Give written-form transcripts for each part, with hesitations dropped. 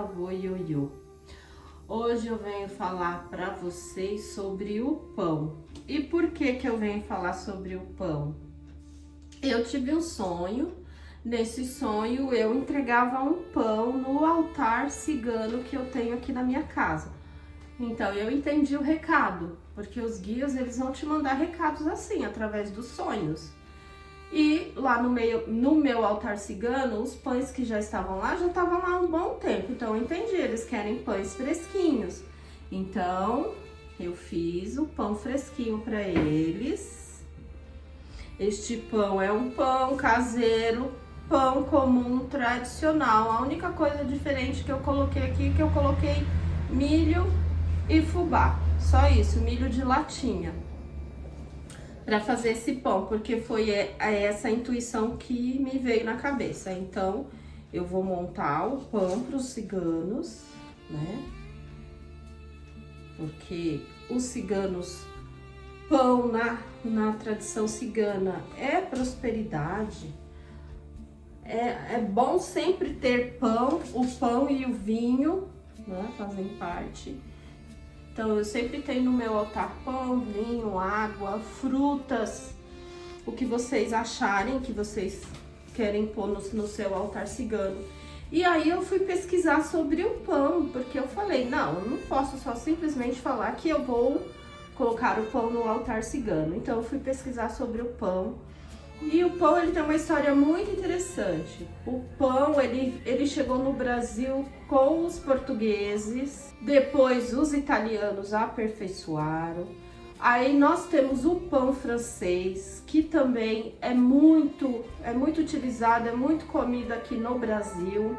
Bisavô Ioiô. Hoje eu venho falar para vocês sobre o pão. E por que eu venho falar sobre o pão? Eu tive um sonho. Nesse sonho eu entregava um pão no altar cigano que eu tenho aqui na minha casa. Então eu entendi o recado, porque os guias eles vão te mandar recados assim, através dos sonhos. E lá no meu altar cigano, os pães que já estavam lá há um bom tempo. Então eu entendi, eles querem pães fresquinhos. Então eu fiz o pão fresquinho para eles. Este pão é um pão caseiro, pão comum, tradicional. A única coisa diferente que eu coloquei aqui é que eu coloquei milho e fubá. Só isso, milho de latinha. Para fazer esse pão, porque foi essa intuição que me veio na cabeça. Então, eu vou montar o pão para os ciganos, né? Porque os ciganos, pão na tradição cigana é prosperidade. É bom sempre ter pão, o pão e o vinho, né? Fazem parte. Então, eu sempre tenho no meu altar pão, vinho, água, frutas, o que vocês acharem que vocês querem pôr no seu altar cigano. E aí eu fui pesquisar sobre o pão, porque eu falei, não, eu não posso só simplesmente falar que eu vou colocar o pão no altar cigano. Então, eu fui pesquisar sobre o pão. E o pão, ele tem uma história muito interessante. O pão, ele chegou no Brasil com os portugueses, depois os italianos aperfeiçoaram. Aí nós temos o pão francês, que também é muito utilizado, é muito comido aqui no Brasil.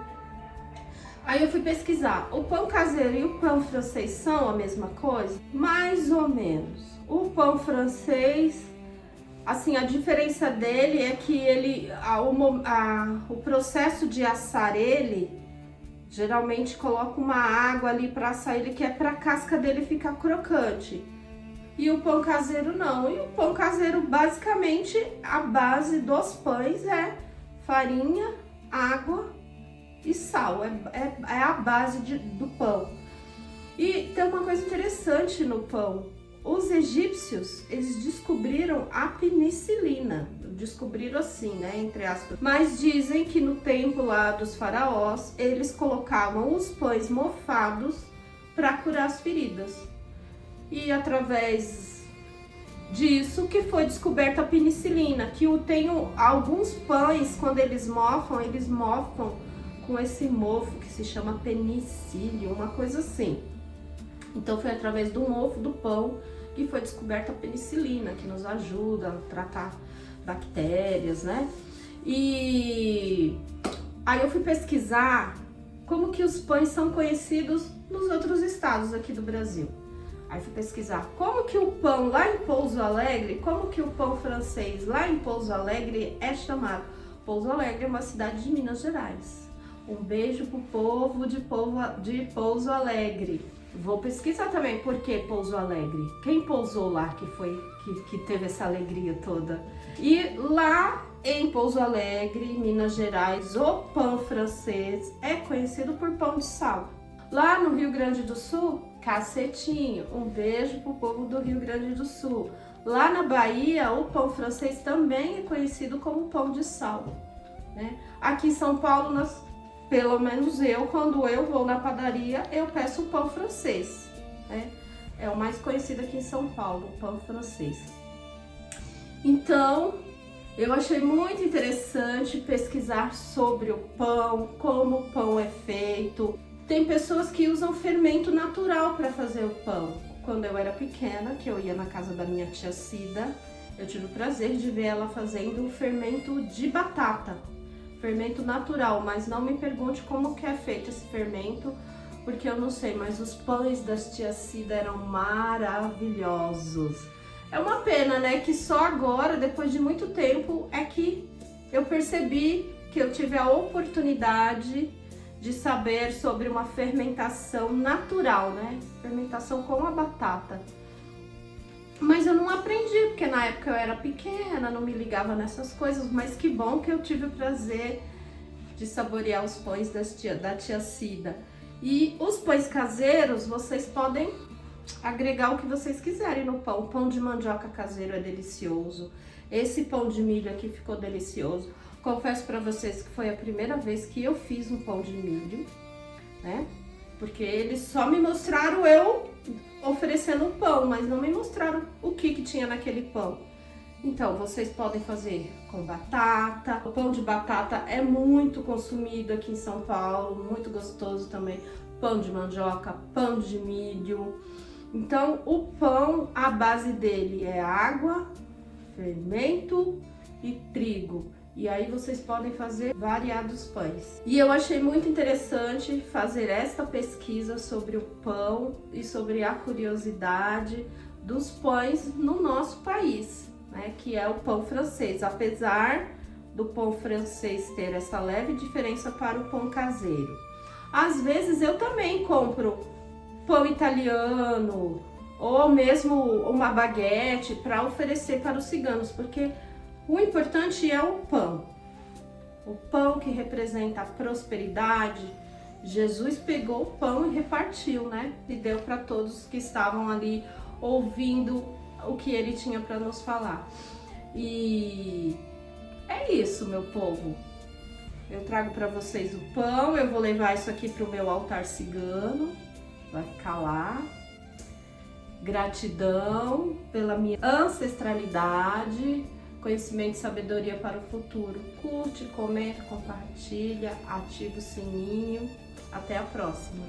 Aí eu fui pesquisar, o pão caseiro e o pão francês são a mesma coisa? Mais ou menos. O pão francês, assim, a diferença dele é que o processo de assar ele, geralmente coloca uma água ali para assar ele, que é para a casca dele ficar crocante. E o pão caseiro não. E o pão caseiro, basicamente, a base dos pães é farinha, água e sal. É a base do pão. E tem uma coisa interessante no pão. Os egípcios, eles descobriram a penicilina, descobriram assim, né, entre aspas. Mas dizem que no tempo lá dos faraós, eles colocavam os pães mofados para curar as feridas. E através disso que foi descoberta a penicilina, que tem alguns pães, quando eles mofam com esse mofo que se chama penicílio, uma coisa assim. Então foi através do mofo do pão que foi descoberta a penicilina, que nos ajuda a tratar bactérias, né? E aí eu fui pesquisar como que os pães são conhecidos nos outros estados aqui do Brasil. Aí fui pesquisar como que o pão lá em Pouso Alegre, como que o pão francês lá em Pouso Alegre é chamado. Pouso Alegre é uma cidade de Minas Gerais. Um beijo pro povo de Pouso Alegre. Vou pesquisar também por que Pouso Alegre. Quem pousou lá que teve essa alegria toda? E lá em Pouso Alegre, Minas Gerais, o pão francês é conhecido por pão de sal. Lá no Rio Grande do Sul, cacetinho. Um beijo pro povo do Rio Grande do Sul. Lá na Bahia, o pão francês também é conhecido como pão de sal, né? Aqui em São Paulo, pelo menos quando eu vou na padaria, eu peço o pão francês, né? É o mais conhecido aqui em São Paulo, o pão francês. Então, eu achei muito interessante pesquisar sobre o pão, como o pão é feito. Tem pessoas que usam fermento natural para fazer o pão. Quando eu era pequena, que eu ia na casa da minha tia Cida, eu tive o prazer de ver ela fazendo fermento de batata. Fermento natural, mas não me pergunte como que é feito esse fermento, porque eu não sei, mas os pães das tia Cida eram maravilhosos. É uma pena, né, que só agora, depois de muito tempo, é que eu percebi que eu tive a oportunidade de saber sobre uma fermentação natural, né, fermentação com a batata. Mas eu não aprendi, porque na época eu era pequena, não me ligava nessas coisas, mas que bom que eu tive o prazer de saborear os pães da tia Cida. E os pães caseiros, vocês podem agregar o que vocês quiserem no pão. O pão de mandioca caseiro é delicioso. Esse pão de milho aqui ficou delicioso. Confesso para vocês que foi a primeira vez que eu fiz um pão de milho, né? Porque eles só me mostraram eu oferecendo um pão, mas não me mostraram o que tinha naquele pão. Então, vocês podem fazer com batata. O pão de batata é muito consumido aqui em São Paulo, muito gostoso também. Pão de mandioca, pão de milho. Então, o pão, a base dele é água, fermento e trigo. E aí vocês podem fazer variados pães. E eu achei muito interessante fazer esta pesquisa sobre o pão e sobre a curiosidade dos pães no nosso país, né? Que é o pão francês. Apesar do pão francês ter essa leve diferença para o pão caseiro. Às vezes eu também compro pão italiano ou mesmo uma baguete para oferecer para os ciganos, porque o importante é o pão que representa a prosperidade. Jesus pegou o pão e repartiu, né? E deu para todos que estavam ali ouvindo o que ele tinha para nos falar. E é isso, meu povo. Eu trago para vocês o pão, eu vou levar isso aqui para o meu altar cigano, vai ficar lá. Gratidão pela minha ancestralidade, conhecimento e sabedoria para o futuro. Curte, comenta, compartilha, ativa o sininho. Até a próxima!